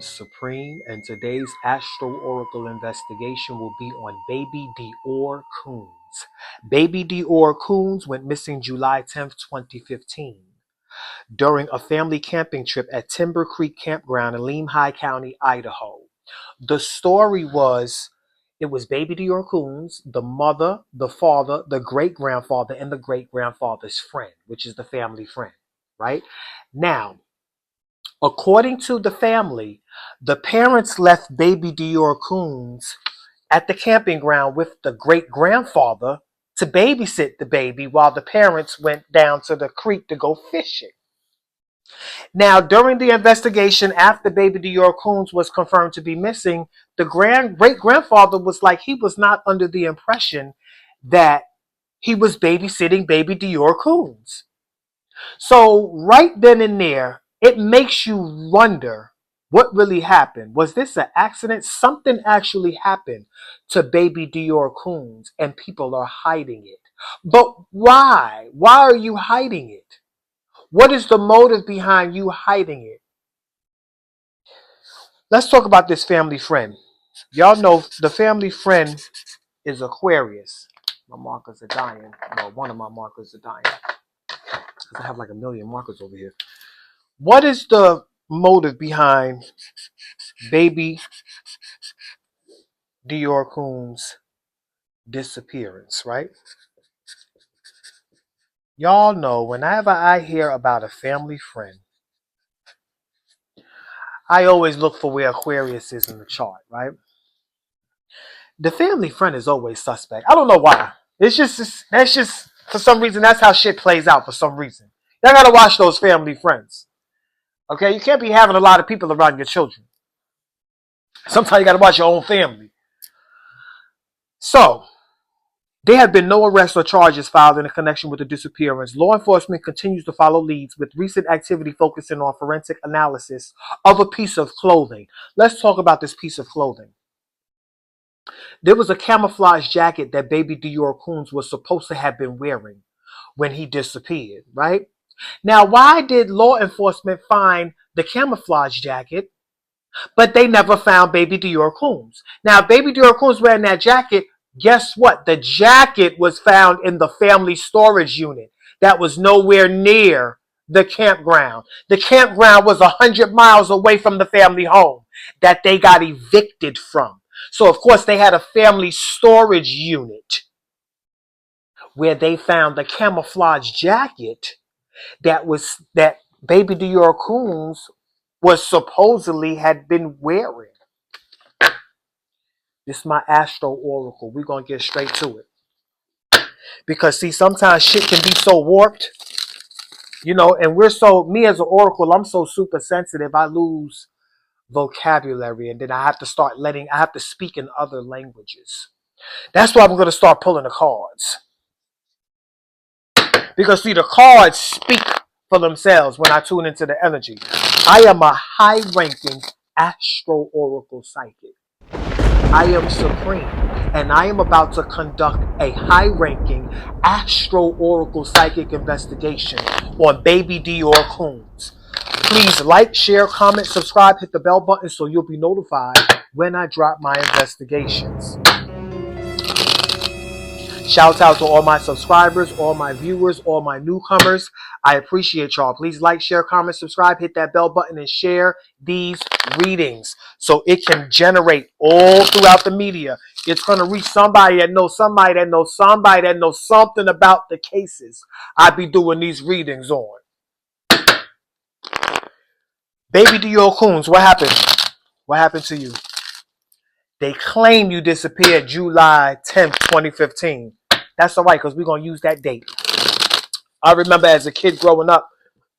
Supreme, and today's Astro Oracle investigation will be on baby Deorr Kunz. Baby Deorr Kunz went missing July 10th, 2015, during a family camping trip at Timber Creek Campground in Lemhi County, Idaho. The story was it was baby Deorr Kunz, the mother, the father, the great grandfather, and the great grandfather's friend, which is the family friend, right? Now, according to the family, the parents left baby Deorr Kunz at the camping ground with the great grandfather to babysit the baby while the parents went down to the creek to go fishing. Now, during the investigation, after baby Deorr Kunz was confirmed to be missing, the great grandfather was like he was not under the impression that he was babysitting baby Deorr Kunz. So right then and there, it makes you wonder what really happened. Was this an accident? Something actually happened to baby Deorr Kunz and people are hiding it. But why? Why are you hiding it? What is the motive behind you hiding it? Let's talk about this family friend. Y'all know the family friend is Aquarius. My markers are dying. Well, one of my markers are dying. I have like a million markers over here. What is the motive behind baby Deorr Kunz' disappearance, right? Y'all know whenever I hear about a family friend, I always look for where Aquarius is in the chart, right? The family friend is always suspect. I don't know why. That's just for some reason that's how shit plays out for some reason. Y'all gotta watch those family friends. Okay, you can't be having a lot of people around your children. Sometimes you gotta watch your own family. So, there have been no arrests or charges filed in connection with the disappearance. Law enforcement continues to follow leads with recent activity focusing on forensic analysis of a piece of clothing. Let's talk about this piece of clothing. There was a camouflage jacket that baby Deorr Kunz was supposed to have been wearing when he disappeared, right? Now, why did law enforcement find the camouflage jacket, but they never found baby Deorr Kunz? Now, baby Deorr Kunz wearing that jacket, guess what? The jacket was found in the family storage unit that was nowhere near the campground. The campground was 100 miles away from the family home that they got evicted from. So, of course, they had a family storage unit where they found the camouflage jacket that baby Deorr Kunz was supposedly had been wearing. This is my Astro Oracle. We're going to get straight to it. Because, see, sometimes shit can be so warped, you know, and me as an Oracle, I'm so super sensitive, I lose vocabulary, and then I have to speak in other languages. That's why I'm going to start pulling the cards. Because, see, the cards speak for themselves when I tune into the energy. I am a high-ranking Astro Oracle psychic. I am supreme, and I am about to conduct a high-ranking Astro Oracle psychic investigation on baby Deorr Kunz. Please like, share, comment, subscribe, hit the bell button so you'll be notified when I drop my investigations. Shout out to all my subscribers, all my viewers, all my newcomers. I appreciate y'all. Please like, share, comment, subscribe, hit that bell button, and share these readings so it can generate all throughout the media. It's going to reach somebody that knows somebody that knows somebody that knows something about the cases I be doing these readings on. Baby Deorr Kunz, what happened? What happened to you? They claim you disappeared July 10th, 2015. That's all right, because we're going to use that date. I remember as a kid growing up,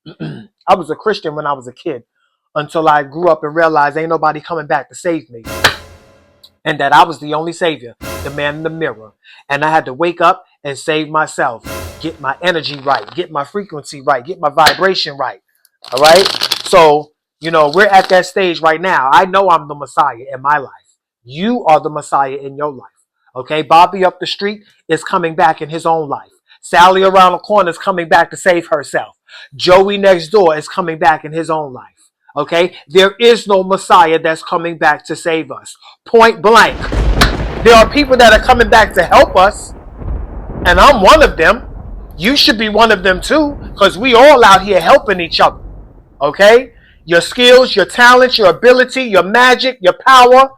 I was a Christian when I was a kid, until I grew up and realized ain't nobody coming back to save me. And that I was the only savior, the man in the mirror. And I had to wake up and save myself. Get my energy right. Get my frequency right. Get my vibration right. All right? So, you know, we're at that stage right now. I know I'm the Messiah in my life. You are the Messiah in your life. Okay? Bobby up the street is coming back in his own life. Sally around the corner is coming back to save herself. Joey next door is coming back in his own life. Okay? There is no Messiah that's coming back to save us. Point blank. There are people that are coming back to help us, and I'm one of them. You should be one of them too, because we all out here helping each other. Okay? Your skills, your talents, your ability, your magic, your power,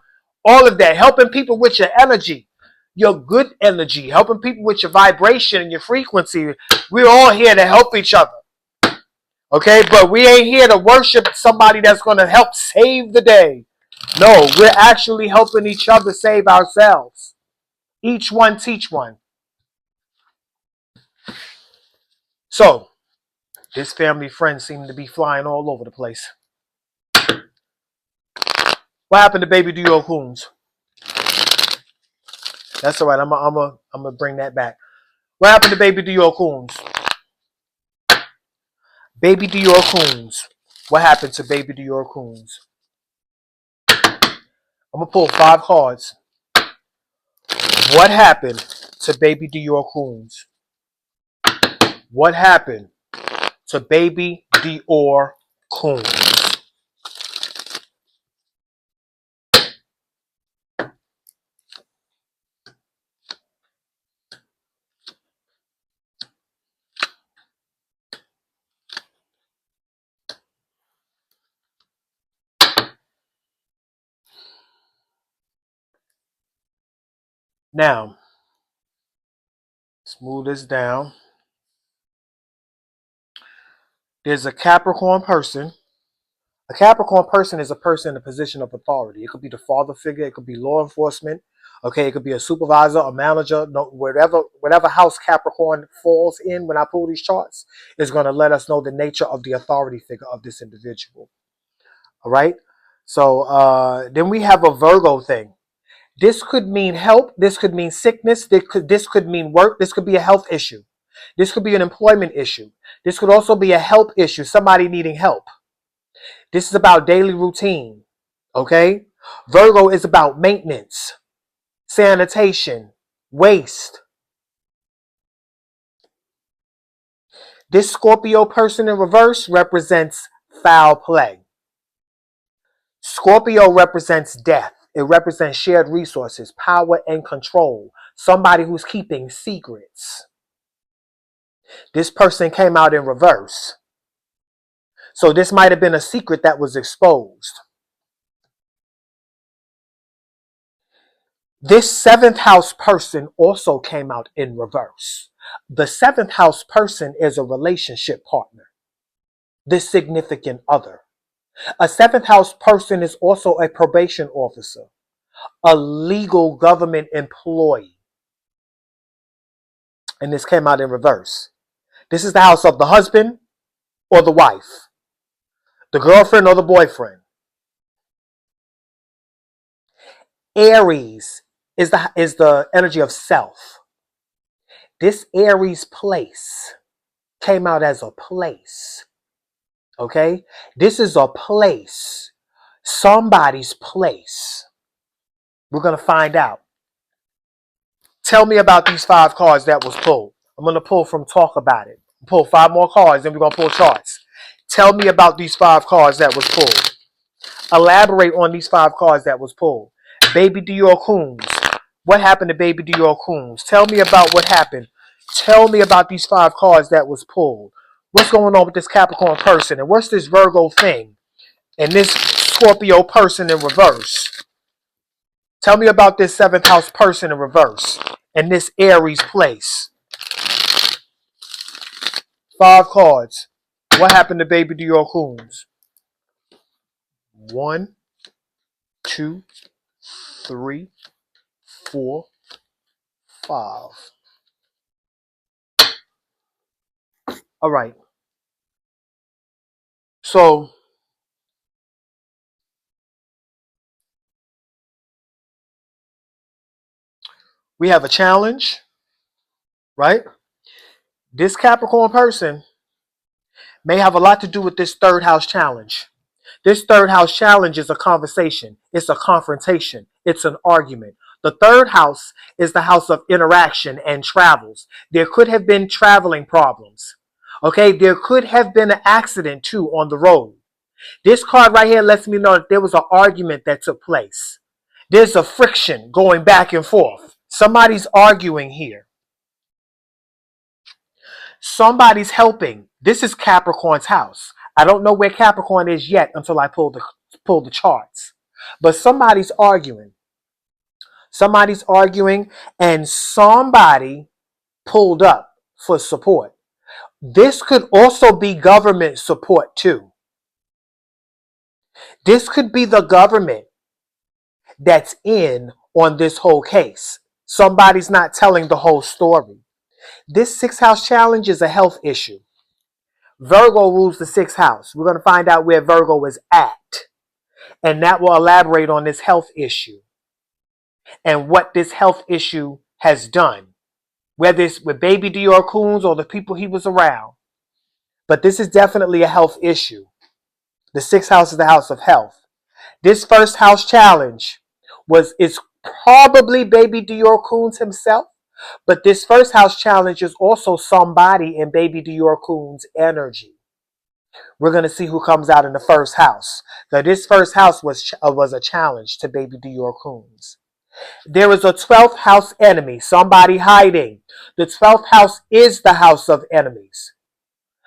all of that. Helping people with your energy, your good energy, helping people with your vibration and your frequency. We're all here to help each other. Okay? But we ain't here to worship somebody that's going to help save the day. No, we're actually helping each other save ourselves. Each one teach one. So, this family friend seemed to be flying all over the place. What happened to baby Deorr Kunz? That's all right. I'm gonna bring that back. What happened to baby Deorr Kunz? Baby Deorr Kunz. What happened to baby Deorr Kunz? I'm gonna pull 5 cards. What happened to baby Deorr Kunz? What happened to baby Deorr Kunz? Now, let's move this down. There's a Capricorn person. A Capricorn person is a person in a position of authority. It could be the father figure. It could be law enforcement. Okay, it could be a supervisor, a manager, no, whatever house Capricorn falls in when I pull these charts is going to let us know the nature of the authority figure of this individual. All right. So then we have a Virgo thing. This could mean help. This could mean sickness. This could mean work. This could be a health issue. This could be an employment issue. This could also be a help issue. Somebody needing help. This is about daily routine. Okay. Virgo is about maintenance, sanitation, waste. This Scorpio person in reverse represents foul play. Scorpio represents death. It represents shared resources, power, and control. Somebody who's keeping secrets. This person came out in reverse. So this might have been a secret that was exposed. This 7th house person also came out in reverse. The 7th house person is a relationship partner, the significant other. A 7th house person is also a probation officer, a legal government employee. And this came out in reverse. This is the house of the husband or the wife, the girlfriend or the boyfriend. Aries is the energy of self. This Aries place came out as a place. Okay? This is a place. Somebody's place. We're going to find out. Tell me about these 5 cards that was pulled. I'm going to pull from Talk About It. Pull 5 more cards, then we're going to pull charts. Tell me about these 5 cards that was pulled. Elaborate on these 5 cards that was pulled. Baby Deorr Kunz. What happened to baby Deorr Kunz? Tell me about what happened. Tell me about these 5 cards that was pulled. What's going on with this Capricorn person? And what's this Virgo thing? And this Scorpio person in reverse. Tell me about this 7th house person in reverse. And this Aries place. 5 cards. What happened to baby Deorr Kunz? 1, 2, 3, 4, 5. All right. So we have a challenge, right? This Capricorn person may have a lot to do with this 3rd house challenge. This 3rd house challenge is a conversation. It's a confrontation. It's an argument. The 3rd house is the house of interaction and travels. There could have been traveling problems. Okay, there could have been an accident too on the road. This card right here lets me know that there was an argument that took place. There's a friction going back and forth. Somebody's arguing here. Somebody's helping. This is Capricorn's house. I don't know where Capricorn is yet until I pull the charts. But somebody's arguing. Somebody's arguing, and somebody pulled up for support. This could also be government support too. This could be the government that's in on this whole case. Somebody's not telling the whole story. This 6th house challenge is a health issue. Virgo rules the 6th house. We're going to find out where Virgo is at. And that will elaborate on this health issue and what this health issue has done. Whether it's with baby Deorr Kunz or the people he was around. But this is definitely a health issue. The 6th house is the house of health. This 1st house challenge is probably baby Deorr Kunz himself. But this 1st house challenge is also somebody in baby Deorr Kunz energy. We're going to see who comes out in the 1st house. Now, this 1st house was a challenge to baby Deorr Kunz. There is a 12th house enemy, somebody hiding. The 12th house is the house of enemies.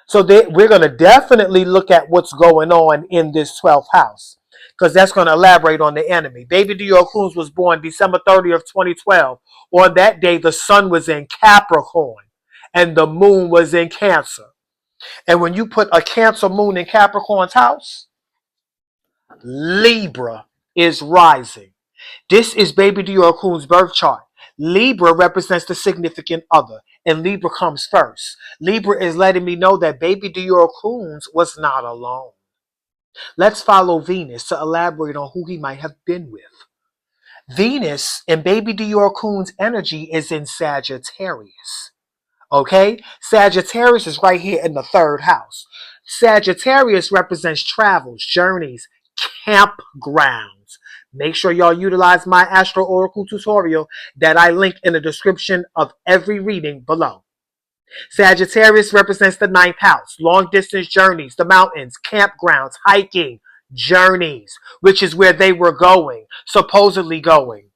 So we're going to definitely look at what's going on in this 12th house, because that's going to elaborate on the enemy. Baby Deorr Kunz was born December 30th, 2012. On that day, the sun was in Capricorn and the moon was in Cancer. And when you put a Cancer moon in Capricorn's house, Libra is rising. This is baby Deorr Kunz's birth chart. Libra represents the significant other, and Libra comes first. Libra is letting me know that baby Deorr Kunz was not alone. Let's follow Venus to elaborate on who he might have been with. Venus in baby Deorr Kunz's energy is in Sagittarius. Okay? Sagittarius is right here in the 3rd house. Sagittarius represents travels, journeys, campgrounds. Make sure y'all utilize my Astro Oracle tutorial that I link in the description of every reading below. Sagittarius represents the 9th house, long distance journeys, the mountains, campgrounds, hiking, journeys, which is where they were going, supposedly going.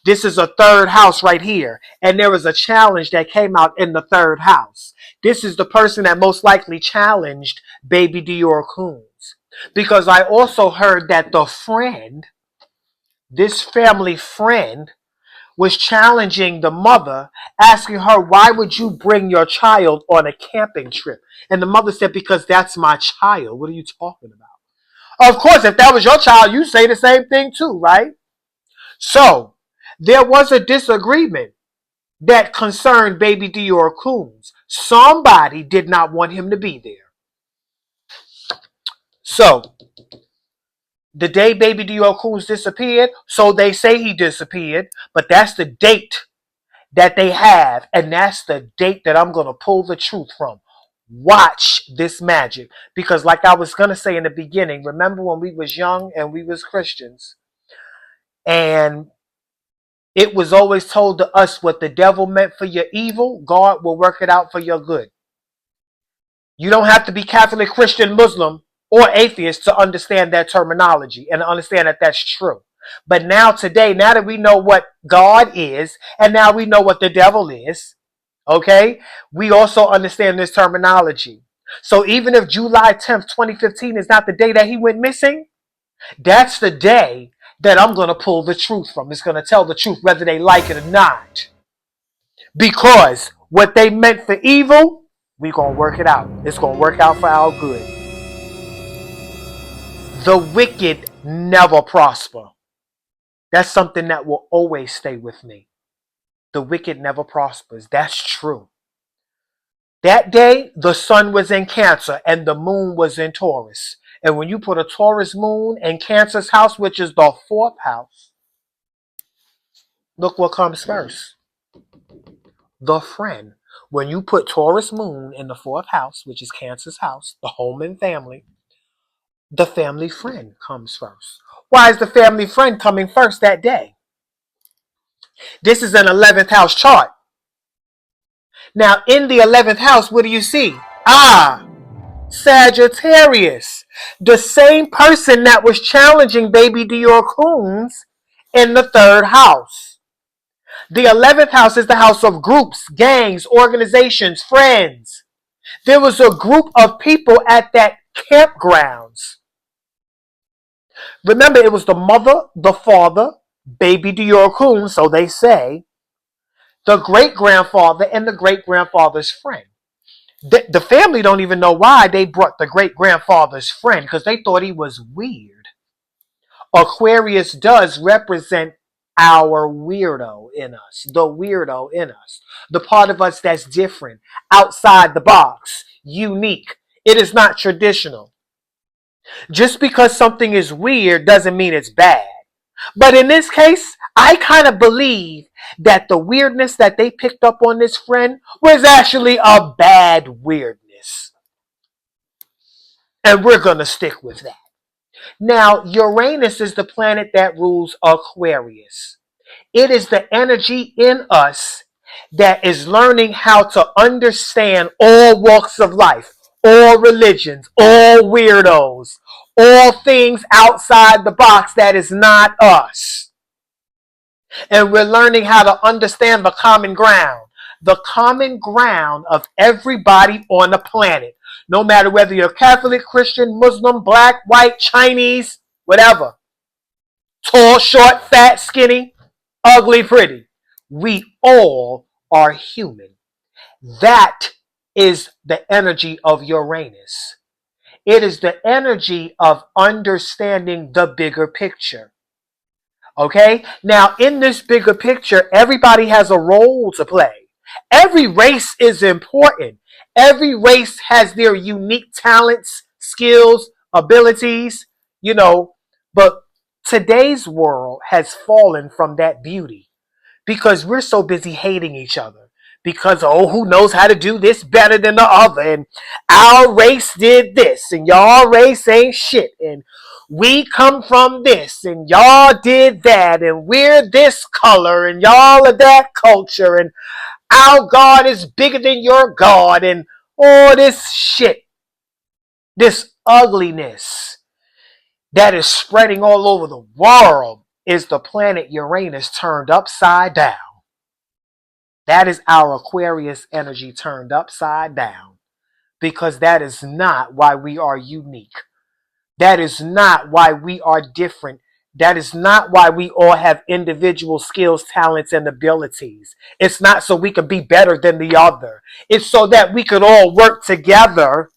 This is a 3rd house right here, and there was a challenge that came out in the 3rd house. This is the person that most likely challenged baby Deorr Kunz, because I also heard that the friend, this family friend, was challenging the mother, asking her, why would you bring your child on a camping trip? And the mother said, because that's my child. What are you talking about? Of course, if that was your child, you say the same thing too, right? So, there was a disagreement that concerned baby Deorr Kunz. Somebody did not want him to be there. So, the day baby Deorr Kunz disappeared, so they say he disappeared, but that's the date that they have, and that's the date that I'm going to pull the truth from. Watch this magic, because like I was going to say in the beginning, remember when we was young and we was Christians, and it was always told to us what the devil meant for your evil, God will work it out for your good. You don't have to be Catholic, Christian, Muslim, or atheist to understand that terminology and understand that that's true. But now today, now that we know what God is, and now we know what the devil is, okay, we also understand this terminology. So even if July 10th, 2015 is not the day that he went missing, that's the day that I'm going to pull the truth from. It's going to tell the truth whether they like it or not. Because what they meant for evil, we're going to work it out. It's going to work out for our good. The wicked never prosper. That's something that will always stay with me. The wicked never prospers. That's true. That day, the sun was in Cancer and the moon was in Taurus. And when you put a Taurus moon in Cancer's house, which is the 4th house, look what comes first. The friend. When you put Taurus moon in the 4th house, which is Cancer's house, the home and family, the family friend comes first. Why is the family friend coming first that day? This is an 11th house chart. Now, in the 11th house, what do you see? Sagittarius. The same person that was challenging baby Deorr Kunz in the third house. The 11th house is the house of groups, gangs, organizations, friends. There was a group of people at that campgrounds. Remember, it was the mother, the father, baby Deorr Kunz, so they say, the great-grandfather, and the great-grandfather's friend. The family don't even know why they brought the great-grandfather's friend, because they thought he was weird. Aquarius does represent our weirdo in us, the weirdo in us, the part of us that's different, outside the box, unique. It is not traditional. Just because something is weird doesn't mean it's bad. But in this case, I kind of believe that the weirdness that they picked up on this friend was actually a bad weirdness. And we're going to stick with that. Now, Uranus is the planet that rules Aquarius. It is the energy in us that is learning how to understand all walks of life, all religions, all weirdos, all things outside the box that is not us. And we're learning how to understand the common ground. The common ground of everybody on the planet. No matter whether you're Catholic, Christian, Muslim, black, white, Chinese, whatever. Tall, short, fat, skinny, ugly, pretty. We all are human. That is the energy of Uranus. It is the energy of understanding the bigger picture. Okay? Now, in this bigger picture, everybody has a role to play. Every race is important. Every race has their unique talents, skills, abilities, but today's world has fallen from that beauty because we're so busy hating each other. Because, who knows how to do this better than the other? And our race did this, and y'all race ain't shit. And we come from this, and y'all did that, and we're this color, and y'all are that culture, and our God is bigger than your God, and all this shit, this ugliness that is spreading all over the world is the planet Uranus turned upside down. That is our Aquarius energy turned upside down, because that is not why we are unique. That is not why we are different. That is not why we all have individual skills, talents, and abilities. It's not so we can be better than the other. It's so that we could all work together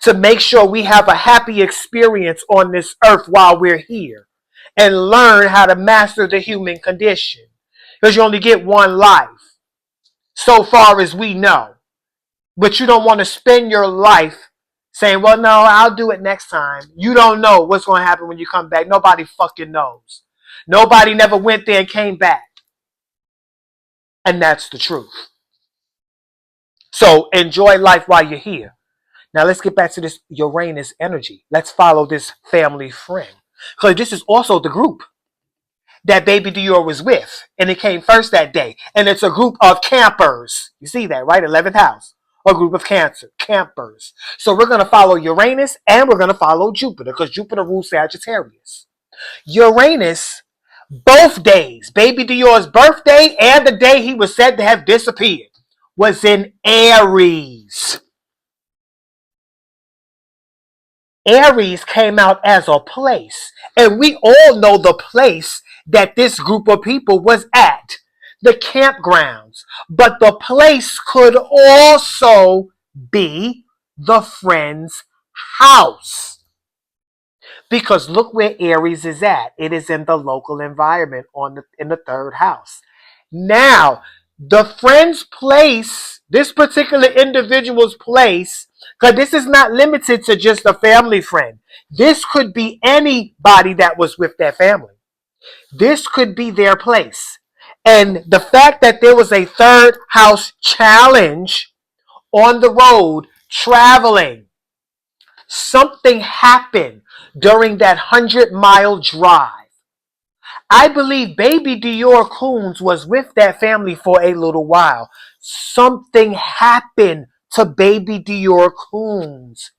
to make sure we have a happy experience on this earth while we're here and learn how to master the human condition. Because you only get one life, so far as we know. But you don't want to spend your life saying, well, no, I'll do it next time. You don't know what's going to happen when you come back. Nobody fucking knows. Nobody never went there and came back. And that's the truth. So enjoy life while you're here. Now let's get back to this Uranus energy. Let's follow this family friend. Because this is also the group that baby Deorr was with. And it came first that day. And it's a group of campers. You see that, right? 11th house. A group of campers. So we're going to follow Uranus and we're going to follow Jupiter, because Jupiter rules Sagittarius. Uranus, both days, baby Deorr's birthday and the day he was said to have disappeared, was in Aries. Aries came out as a place. And we all know the place that this group of people was at. The campgrounds. But the place could also be the friend's house. Because look where Aries is at. It is in the local environment in the third house. Now, the friend's place, this particular individual's place, because this is not limited to just a family friend. This could be anybody that was with their family. This could be their place. And the fact that there was a third house challenge on the road, traveling, something happened during that 100-mile drive. I believe baby Deorr Kunz was with that family for a little while. Something happened to baby Deorr Kunz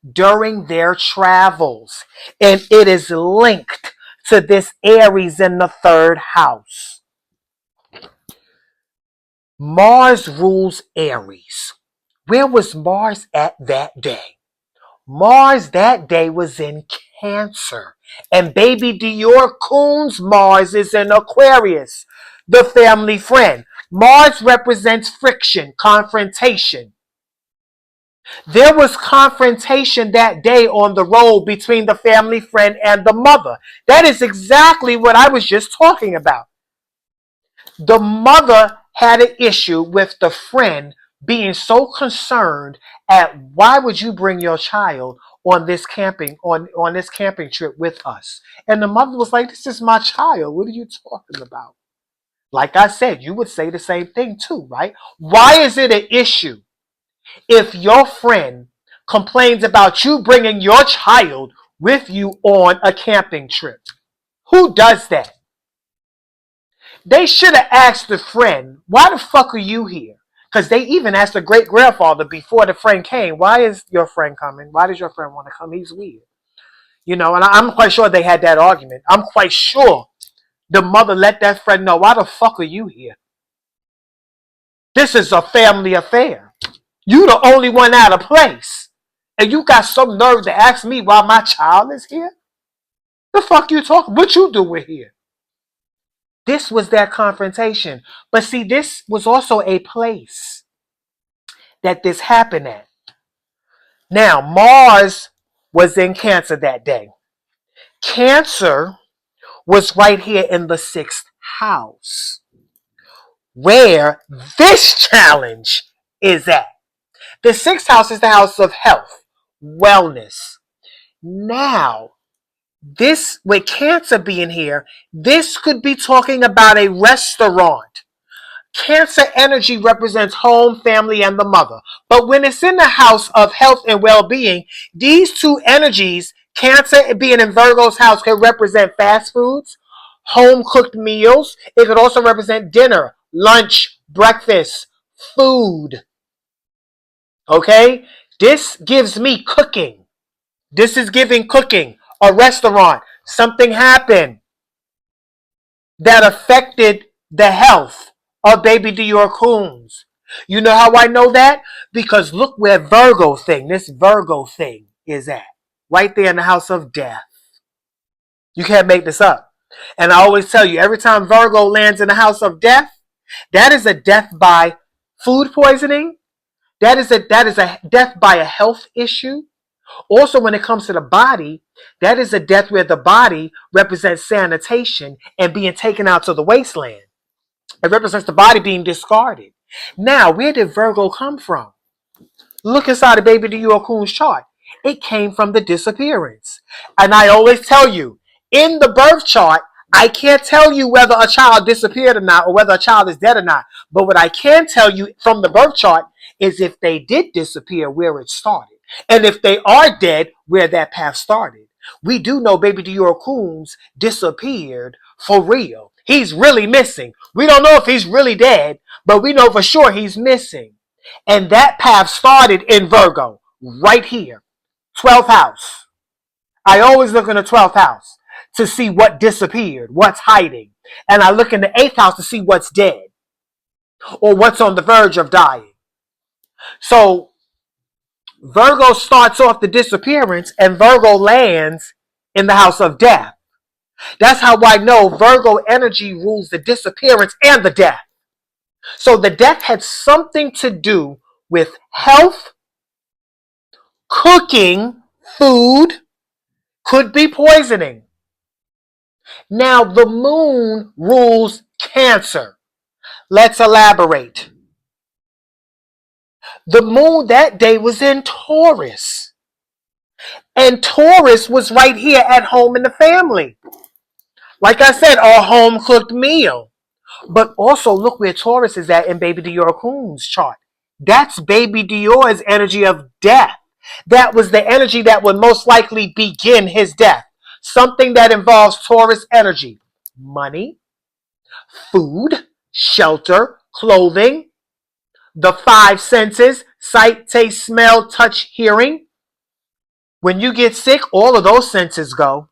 during their travels. And it is linked to this Aries in the third house. Mars rules Aries. Where was Mars at that day? Mars that day was in Cancer. And baby Deorr Kunz Mars is in Aquarius, the family friend. Mars represents friction, confrontation. There was confrontation that day on the road between the family friend and the mother. That is exactly what I was just talking about. The mother had an issue with the friend being so concerned at why would you bring your child on this camping trip with us? And the mother was like, this is my child. What are you talking about? Like I said, you would say the same thing too, right? Why is it an issue if your friend complains about you bringing your child with you on a camping trip? Who does that? They should have asked the friend, why the fuck are you here? Because they even asked the great grandfather before the friend came, why is your friend coming? Why does your friend want to come? He's weird. You know, and I'm quite sure they had that argument. I'm quite sure the mother let that friend know, why the fuck are you here? This is a family affair. You the only one out of place. And you got some nerve to ask me why my child is here? The fuck you talking? What you doing here? This was that confrontation. But see, this was also a place that this happened at. Now, Mars was in Cancer that day. Cancer was right here in the sixth house, where this challenge is at. The sixth house is the house of health, wellness. Now, this, with Cancer being here, this could be talking about a restaurant. Cancer energy represents home, family, and the mother. But when it's in the house of health and well-being, these two energies, Cancer being in Virgo's house, can represent fast foods, home-cooked meals. It could also represent dinner, lunch, breakfast, food. Okay? This gives me cooking. This is giving cooking, a restaurant. Something happened that affected the health of baby Deorr Kunz. You know how I know that? Because look where this Virgo thing is at. Right there in the house of death. You can't make this up. And I always tell you, every time Virgo lands in the house of death, that is a death by food poisoning. That is a death by a health issue. Also, when it comes to the body, that is a death where the body represents sanitation and being taken out to the wasteland. It represents the body being discarded. Now, where did Virgo come from? Look inside of baby Deorr Kunz chart. It came from the disappearance. And I always tell you, in the birth chart, I can't tell you whether a child disappeared or not, or whether a child is dead or not. But what I can tell you from the birth chart is if they did disappear, where it started. And if they are dead, where that path started. We do know baby Deorr Kunz disappeared for real. He's really missing. We don't know if he's really dead, but we know for sure he's missing. And that path started in Virgo, right here, 12th house. I always look in the 12th house to see what disappeared, what's hiding. And I look in the 8th house to see what's dead or what's on the verge of dying. So Virgo starts off the disappearance and Virgo lands in the house of death. That's how I know Virgo energy rules the disappearance and the death. So the death had something to do with health, cooking, food, could be poisoning. Now the moon rules Cancer. Let's elaborate. The moon that day was in Taurus. And Taurus was right here at home in the family. Like I said, our home cooked meal. But also look where Taurus is at in baby Deorr Kunz chart. That's baby Deorr's energy of death. That was the energy that would most likely begin his death. Something that involves Taurus energy. Money, food, shelter, clothing, the five senses, sight, taste, smell, touch, hearing. When you get sick, all of those senses go.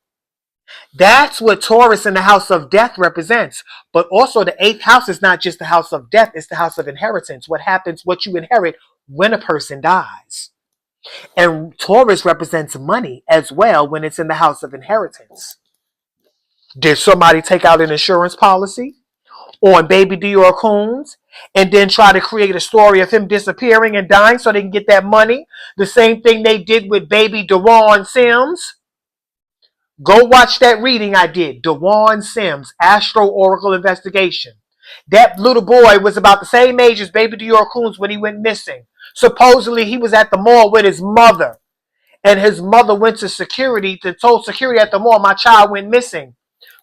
That's what Taurus in the house of death represents. But also the 8th house is not just the house of death, it's the house of inheritance. What happens, what you inherit when a person dies. And Taurus represents money as well when it's in the house of inheritance. Did somebody take out an insurance policy on baby Deorr Kunz and then try to create a story of him disappearing and dying so they can get that money? The same thing they did with baby Deorr Sims. Go watch that reading I did, Deorr Sims, Astro Oracle Investigation. That little boy was about the same age as baby Deorr Kunz when he went missing. Supposedly he was at the mall with his mother, and his mother went to security to told security at the mall, my child went missing.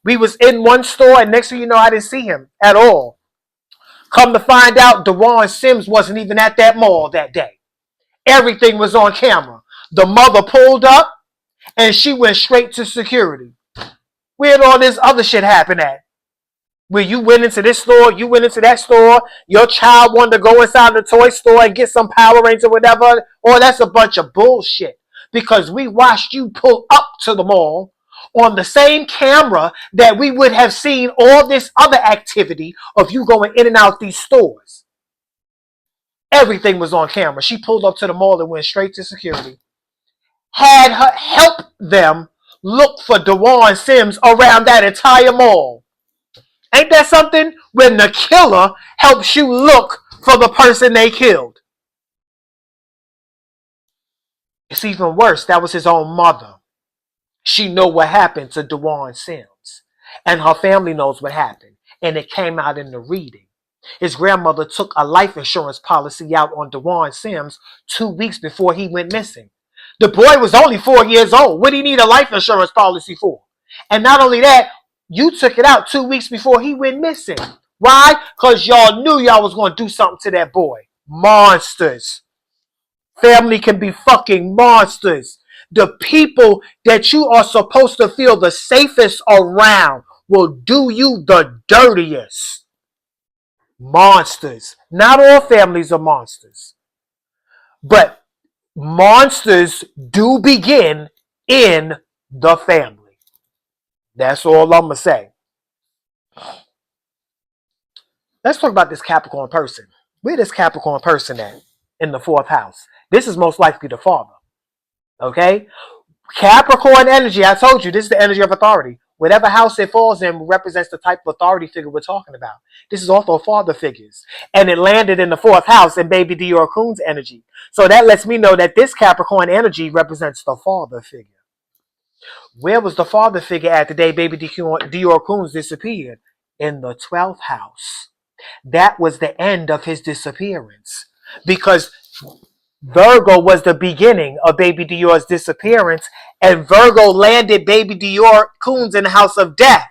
We was in one store, and next thing you know, I didn't see him at all. Come to find out, Deorr Sims wasn't even at that mall that day. Everything was on camera. The mother pulled up, and she went straight to security. Where'd all this other shit happen at? Where you went into this store, you went into that store, your child wanted to go inside the toy store and get some Power Rangers or whatever. Oh, that's a bunch of bullshit. Because we watched you pull up to the mall on the same camera that we would have seen all this other activity of you going in and out these stores. Everything was on camera. She pulled up to the mall and went straight to security. Had her help them look for Deorr Sims around that entire mall. Ain't that something? When the killer helps you look for the person they killed. It's even worse. That was his own mother. She know what happened to Deorr Sims. And her family knows what happened. And it came out in the reading. His grandmother took a life insurance policy out on Deorr Sims 2 weeks before he went missing. The boy was only 4 years old. What do you need a life insurance policy for? And not only that, you took it out 2 weeks before he went missing. Why? Because y'all knew y'all was going to do something to that boy. Monsters. Family can be fucking monsters. The people that you are supposed to feel the safest around will do you the dirtiest. Monsters. Not all families are monsters. But monsters do begin in the family. That's all I'm going to say. Let's talk about this Capricorn person. Where this Capricorn person at in the 4th house? This is most likely the father. Okay? Capricorn energy, I told you, this is the energy of authority. Whatever house it falls in represents the type of authority figure we're talking about. This is also father figures. And it landed in the 4th house in baby Deorr Kunz energy. So that lets me know that this Capricorn energy represents the father figure. Where was the father figure at the day baby Deorr Kunz disappeared? In the 12th house. That was the end of his disappearance. Because Virgo was the beginning of baby Deorr's disappearance, and Virgo landed baby Deorr Kunz in the house of death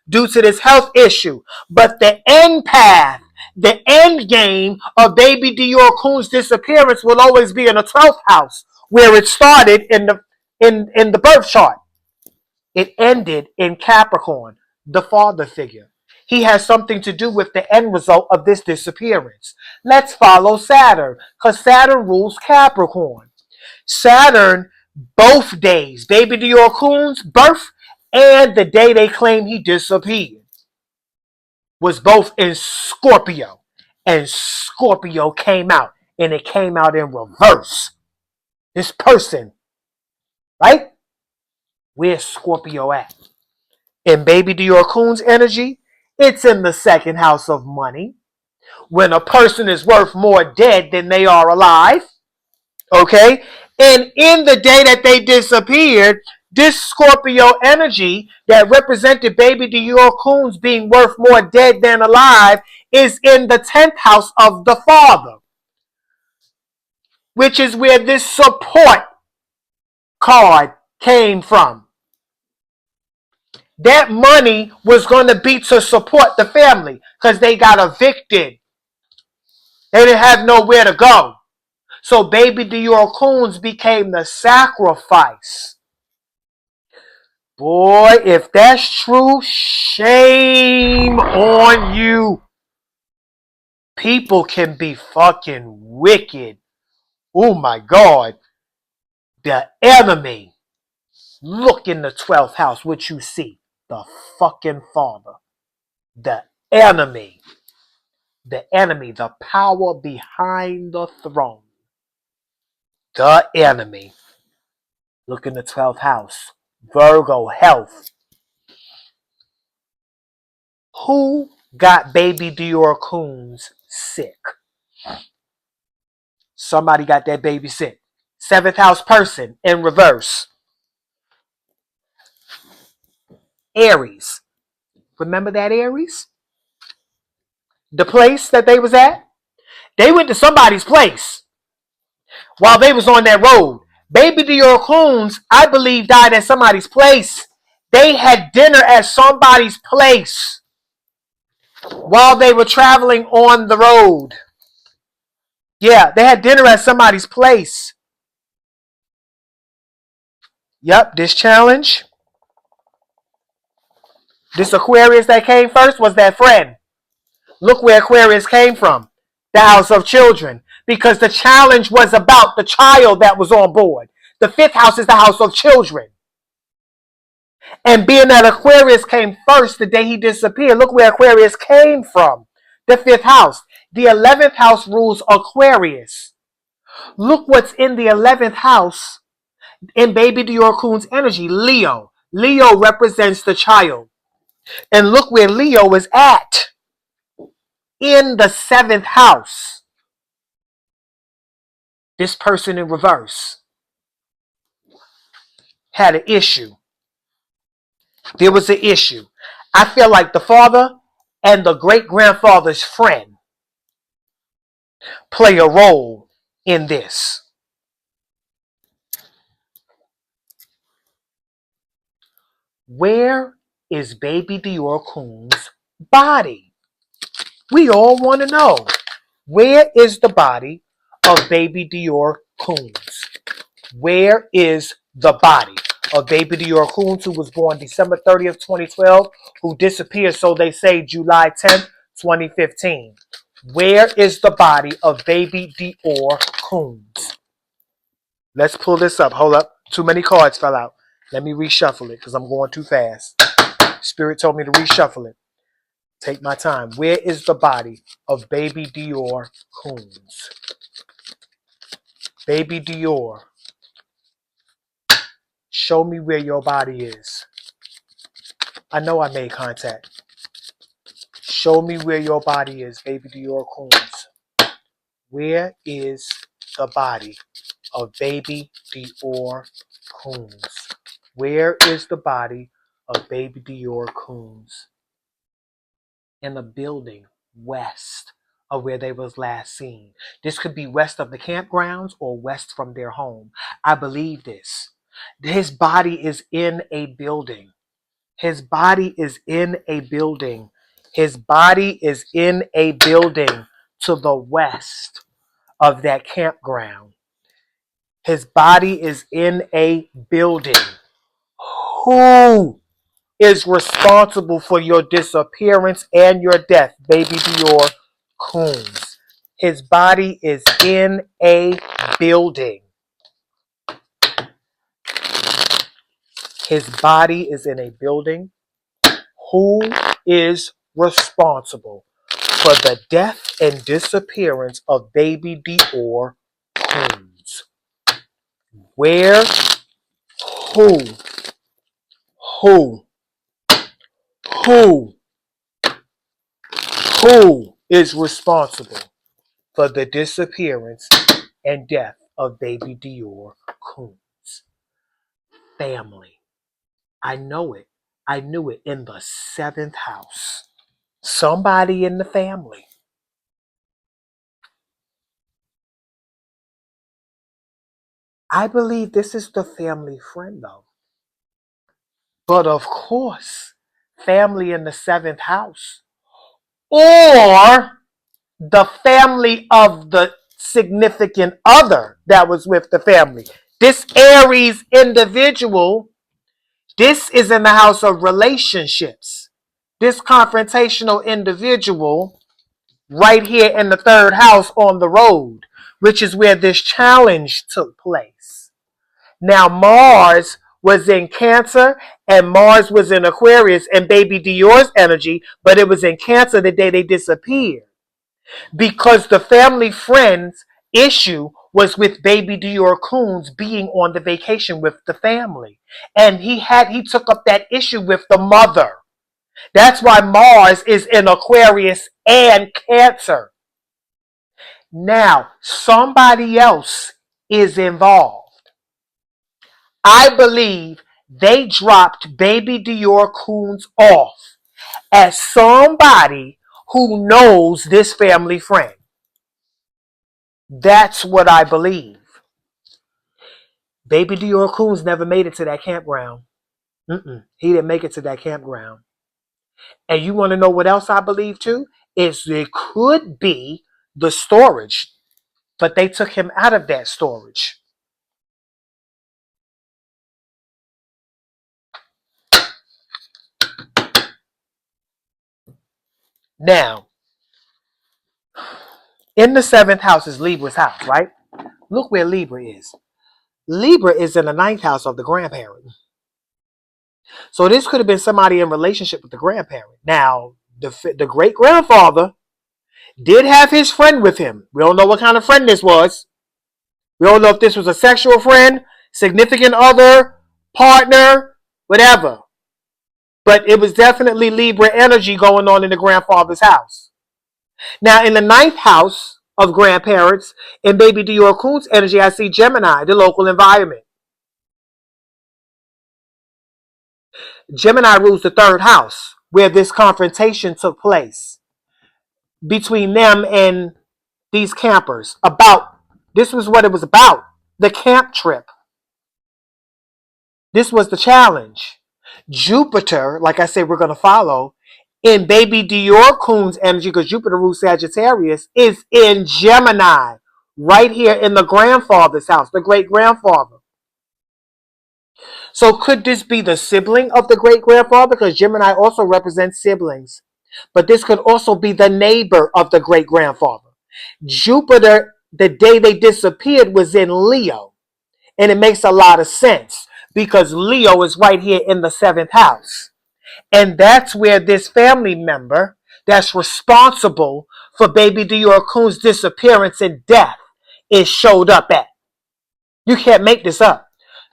due to this health issue. But the end path, the end game of baby Deorr Kunz disappearance will always be in the 12th house, where it started in the birth chart. It ended in Capricorn, the father figure. He has something to do with the end result of this disappearance. Let's follow Saturn, because Saturn rules Capricorn. Saturn, both days, baby Deorr Kunz's birth and the day they claim he disappeared, was both in Scorpio. And Scorpio came out, and it came out in reverse. This person, right? Where's Scorpio at? In baby Deorr Kunz energy, it's in the 2nd house of money. When a person is worth more dead than they are alive. Okay? And in the day that they disappeared, this Scorpio energy that represented baby Deorr Kunz being worth more dead than alive is in the 10th house of the father. Which is where this support card came from. That money was going to be to support the family because they got evicted. They didn't have nowhere to go. So baby Deorr Kunz became the sacrifice. Boy, if that's true, shame on you. People can be fucking wicked. Oh my God. The enemy. Look in the 12th house, what you see. The fucking Father. The enemy. The enemy. The power behind the throne. The enemy. Look in the 12th house. Virgo, health. Who got baby Deorr Kunz sick? Somebody got that baby sick. 7th house person in reverse. Aries. Remember that Aries? The place that they was at? They went to somebody's place while they was on that road. Baby Deorr Kunz, I believe, died at somebody's place. They had dinner at somebody's place while they were traveling on the road. Yeah, they had dinner at somebody's place. Yep, this challenge, this Aquarius that came first was that friend. Look where Aquarius came from. The house of children. Because the challenge was about the child that was on board. The 5th house is the house of children. And being that Aquarius came first the day he disappeared, look where Aquarius came from. The 5th house. The 11th house rules Aquarius. Look what's in the 11th house in baby Deorr Kunz energy. Leo. Leo represents the child. And look where Leo is at. In the 7th house. This person in reverse had an issue. There was an issue. I feel like the father and the great-grandfather's friend play a role in this. Where is baby Deorr Kunz's body? We all want to know. Where is the body of baby Deorr Kunz? Where is the body of baby Deorr Kunz, who was born December 30th, 2012, who disappeared, so they say, July 10th, 2015? Where is the body of baby Deorr Kunz? Let's pull this up. Hold up. Too many cards fell out. Let me reshuffle it because I'm going too fast. Spirit told me to reshuffle it. Take my time. Where is the body of baby Deorr Kunz? Baby Deorr. Show me where your body is. I know I made contact. Show me where your body is, baby Deorr Kunz. Where is the body of baby Deorr Kunz? Where is the body of baby Deorr Kunz? In the building west of where they was last seen. This could be west of the campgrounds or west from their home. I believe this. His body is in a building. His body is in a building. His body is in a building to the west of that campground. His body is in a building. Who is responsible for your disappearance and your death, baby Deorr Kunz? His body is in a building. His body is in a building. Who is responsible for the death and disappearance of baby Deorr Kunz? Where? Who? Who? Who? Who is responsible for the disappearance and death of baby Deorr Kunz? Family. I know it. I knew it in the 7th house. Somebody in the family. I believe this is the family friend, though. But of course, family in the 7th house. Or the family of the significant other that was with the family. This Aries individual, this is in the house of relationships. This confrontational individual right here in the 3rd house on the road, which is where this challenge took place. Now Mars was in Cancer and Mars was in Aquarius and baby Deorr's energy, but it was in Cancer the day they disappeared. Because the family friends issue was with baby Deorr Kunz being on the vacation with the family. And he took up that issue with the mother. That's why Mars is in Aquarius and Cancer. Now, somebody else is involved. I believe they dropped baby Deorr Kunz off as somebody who knows this family friend. That's what I believe. Baby Deorr Kunz never made it to that campground. He didn't make it to that campground. And you want to know what else I believe too? Is it could be the storage, but they took him out of that storage. Now, in the 7th house is Libra's house, right? Look where Libra is. Libra is in the 9th house of the grandparent. So this could have been somebody in relationship with the grandparent. Now, the great-grandfather did have his friend with him. We don't know what kind of friend this was. We don't know if this was a sexual friend, significant other, partner, whatever. But it was definitely Libra energy going on in the grandfather's house. Now, in the 9th house of grandparents, in baby Deorr Kunz energy, I see Gemini, the local environment. Gemini rules the 3rd house, where this confrontation took place between them and these campers. This was what it was about, the camp trip. This was the challenge. Jupiter, like I said, we're going to follow, in baby Deorr Kunz energy, because Jupiter rules Sagittarius, is in Gemini, right here in the grandfather's house, the great-grandfather. So could this be the sibling of the great-grandfather? Because Gemini also represents siblings. But this could also be the neighbor of the great-grandfather. Jupiter, the day they disappeared, was in Leo. And it makes a lot of sense because Leo is right here in the 7th house. And that's where this family member that's responsible for baby Deorr Kunz's disappearance and death is showed up at. You can't make this up.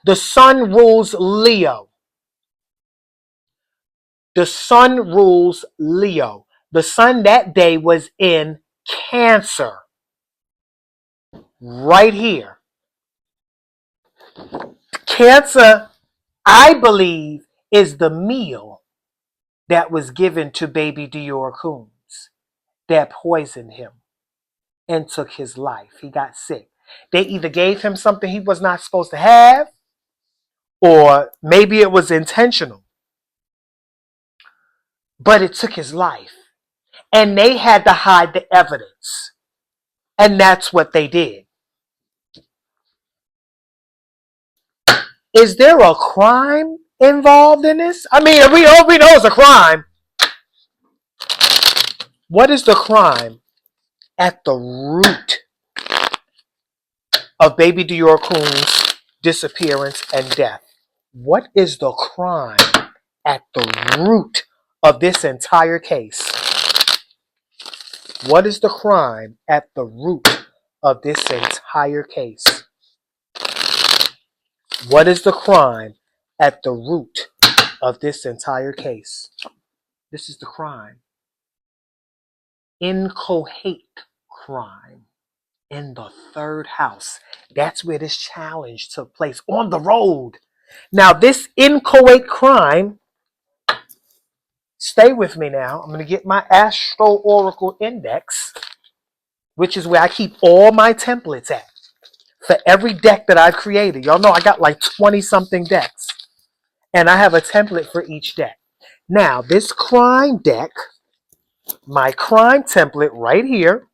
The sun rules Leo. The sun rules Leo. The sun that day was in Cancer. Right here. Cancer, I believe, is the meal that was given to baby Deorr Kunz that poisoned him and took his life. He got sick. They either gave him something he was not supposed to have, or maybe it was intentional. But it took his life. And they had to hide the evidence. And that's what they did. Is there a crime involved in this? I mean, we know it's a crime. What is the crime at the root of baby Deorr Kunz's disappearance and death? What is the crime at the root of this entire case? What is the crime at the root of this entire case? What is the crime at the root of this entire case? This is the crime. Inchoate crime in the 3rd house. That's where this challenge took place, on the road. Now, this inchoate crime, stay with me now. I'm going to get my Astro Oracle Index, which is where I keep all my templates at for every deck that I've created. Y'all know I got like 20-something decks, and I have a template for each deck. Now, this crime deck, my crime template right here,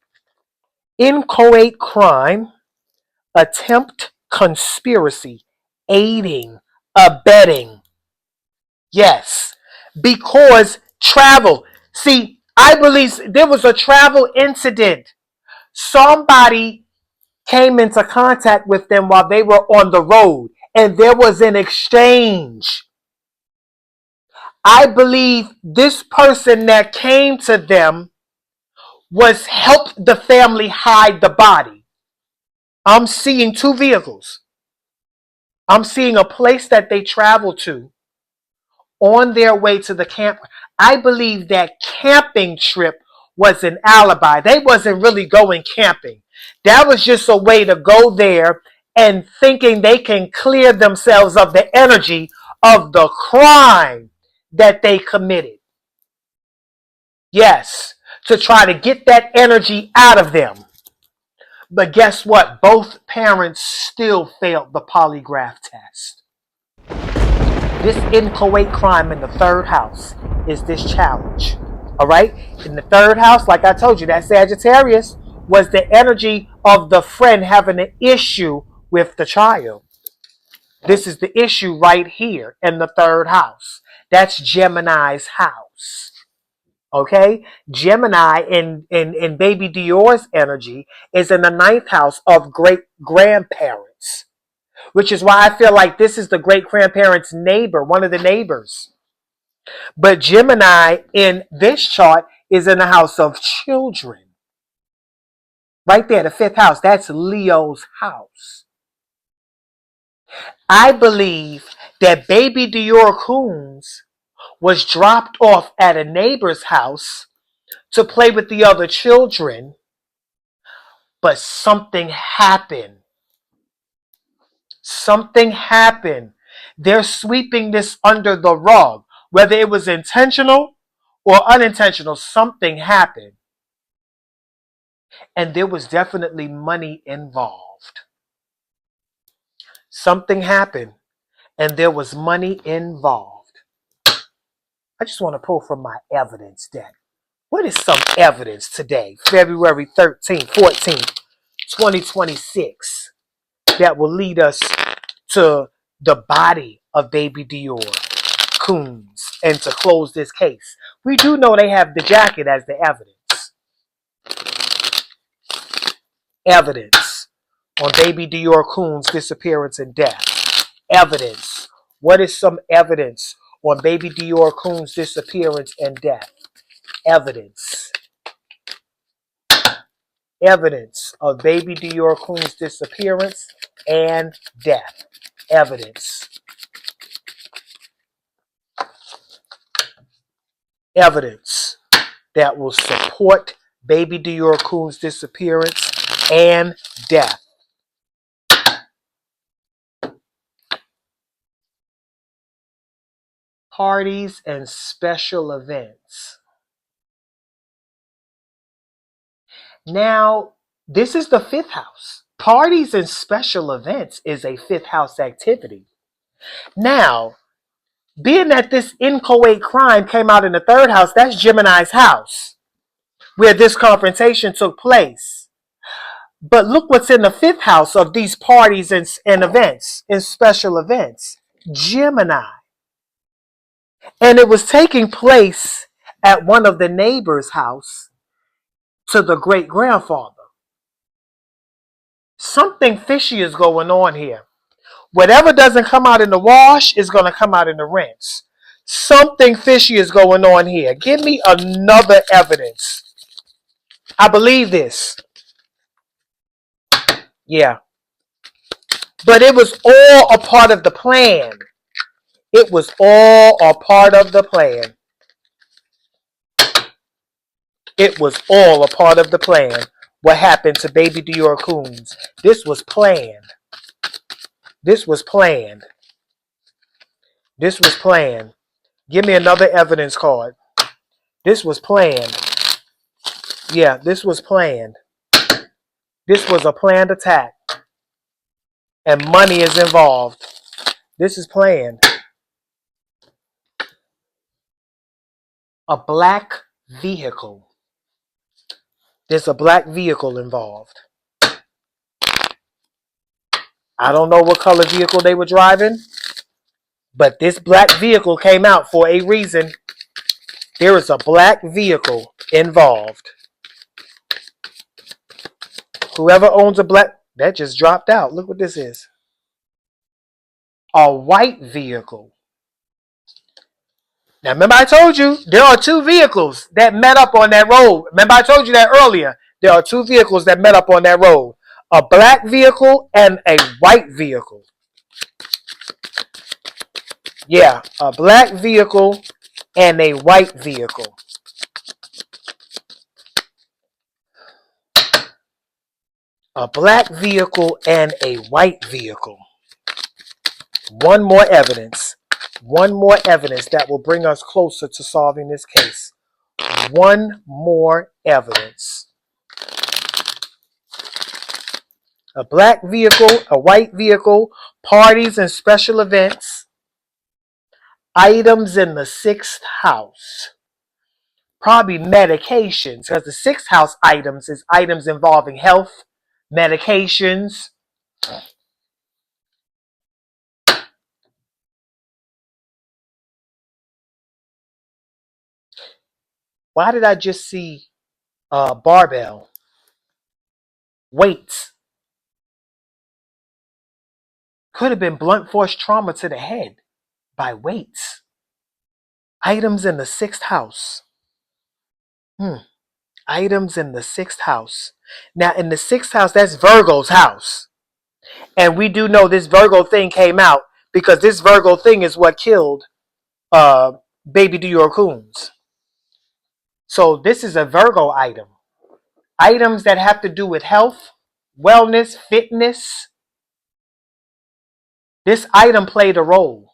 inchoate crime, attempt conspiracy, aiding, abetting. Yes, because travel. See, I believe there was a travel incident. Somebody came into contact with them while they were on the road, and there was an exchange. I believe this person that came to them was helped the family hide the body. I'm seeing two vehicles. I'm seeing a place that they traveled to on their way to the camp. I believe that camping trip was an alibi. They wasn't really going camping. That was just a way to go there and thinking they can clear themselves of the energy of the crime that they committed. Yes, to try to get that energy out of them. But guess what? Both parents still failed the polygraph test. This inchoate crime in the third house is this challenge. All right? In the third house, like I told you, that Sagittarius was the energy of the friend having an issue with the child. This is the issue right here in the third house. That's Gemini's house. Okay? Gemini in baby Deorr's energy is in the ninth house of great grandparents, which is why I feel like this is the great grandparents' neighbor, one of the neighbors. But Gemini in this chart is in the house of children. Right there, the fifth house, that's Leo's house. I believe that baby Deorr Kunz was dropped off at a neighbor's house to play with the other children, but something happened. Something happened. They're sweeping this under the rug. Whether it was intentional or unintentional, something happened. And there was definitely money involved. Something happened, and there was money involved. I just want to pull from my evidence deck. What is some evidence today, February 13th, 14th, 2026, that will lead us to the body of baby Deorr Kunz and to close this case? We do know they have the jacket as the evidence. Evidence on baby Deorr Kunz' disappearance and death. Evidence. What is some evidence on baby Deorr Kunz' disappearance and death? Evidence. Evidence of baby Deorr Kunz' disappearance and death. Evidence. Evidence that will support baby Deorr Kunz' disappearance and death. Parties and special events. Now, this is the fifth house. Parties and special events is a fifth house activity. Now, being that this inchoate crime came out in the third house, that's Gemini's house, where this confrontation took place. But look what's in the fifth house of these parties and events, and special events. Gemini. And it was taking place at one of the neighbors' house to the great grandfather. Something fishy is going on here. Whatever doesn't come out in the wash is going to come out in the rinse. Something fishy is going on here. Give me another evidence. I believe this. Yeah. But it was all a part of the plan. It was all a part of the plan. It was all a part of the plan. What happened to baby Deorr Kunz? This was planned. This was planned. This was planned. Give me another evidence card. This was planned. Yeah, this was planned. This was a planned attack. And money is involved. This is planned. A black vehicle. There's a black vehicle involved. I don't know what color vehicle they were driving, but this black vehicle came out for a reason. There is a black vehicle involved. Whoever owns a black, that just dropped out. Look what this is. a white vehicle. Now, remember I told you there are two vehicles that met up on that road. Remember I told you that earlier. There are two vehicles that met up on that road. A black vehicle and a white vehicle. Yeah, a black vehicle and a white vehicle. A black vehicle and a white vehicle. One more evidence. One more evidence that will bring us closer to solving this case. One more evidence. A black vehicle, a white vehicle, parties and special events, items in the sixth house. Probably medications, because the sixth house items is items involving health, medications. Why did I just see barbell? Weights. Could have been blunt force trauma to the head by weights. Items in the sixth house. Items in the sixth house. Now, in the sixth house, that's Virgo's house. And we do know this Virgo thing came out because this Virgo thing is what killed baby Deorr Kunz. So this is a Virgo item. Items that have to do with health, wellness, fitness. This item played a role.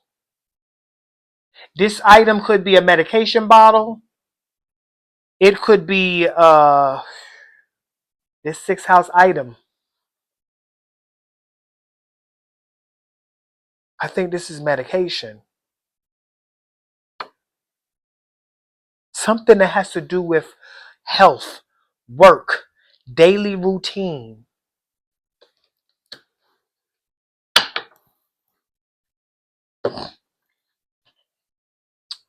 This item could be a medication bottle. It could be this sixth house item. I think this is medication. Something that has to do with health, work, daily routine.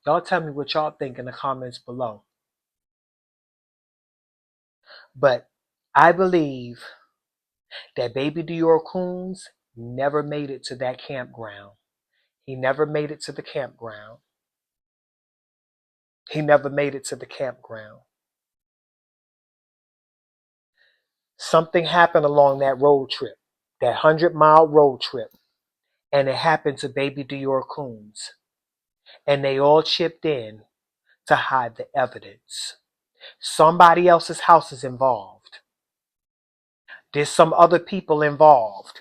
Y'all tell me what y'all think in the comments below. But I believe that baby Deorr Kunz never made it to that campground. He never made it to the campground. He never made it to the campground. Something happened along that road trip, that 100-mile road trip, and it happened to baby Deorr Kunz. And they all chipped in to hide the evidence. Somebody else's house is involved. There's some other people involved.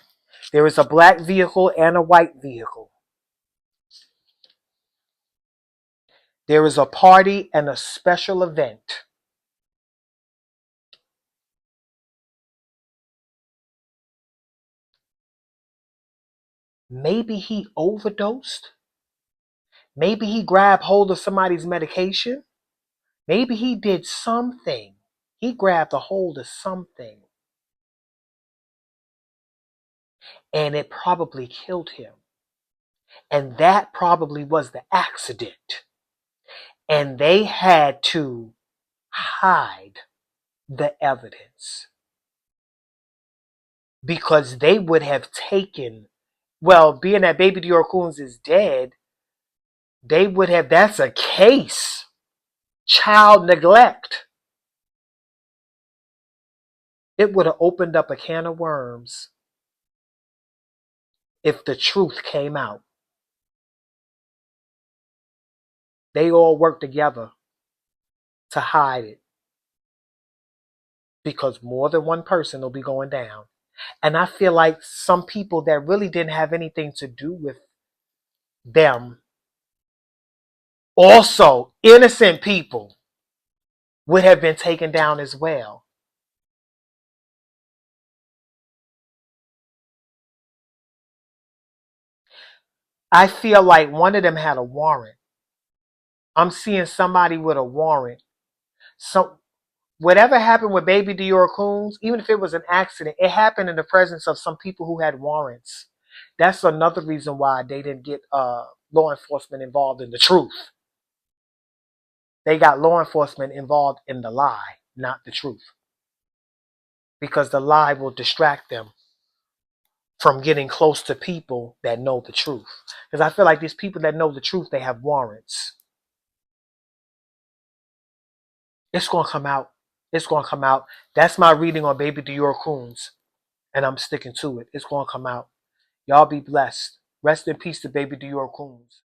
There is a black vehicle and a white vehicle. There is a party and a special event. Maybe he overdosed. Maybe he grabbed hold of somebody's medication. Maybe he did something. He grabbed a hold of something. And it probably killed him. And that probably was the accident. And they had to hide the evidence. Because they would have taken, well, being that baby Deorr Kunz is dead, they would have, that's a case. Child neglect. It would have opened up a can of worms if the truth came out. They all worked together to hide it. Because more than one person will be going down. And I feel like some people that really didn't have anything to do with them, also innocent people, would have been taken down as well. I feel like one of them had a warrant. I'm seeing somebody with a warrant. So whatever happened with baby Deorr Kunz, even if it was an accident, it happened in the presence of some people who had warrants. That's another reason why they didn't get law enforcement involved in the truth. They got law enforcement involved in the lie, not the truth. Because the lie will distract them from getting close to people that know the truth. Because I feel like these people that know the truth, they have warrants. It's going to come out. It's going to come out. That's my reading on Baby Deorr Kunz, and I'm sticking to it. It's going to come out. Y'all be blessed. Rest in peace to Baby Deorr Kunz.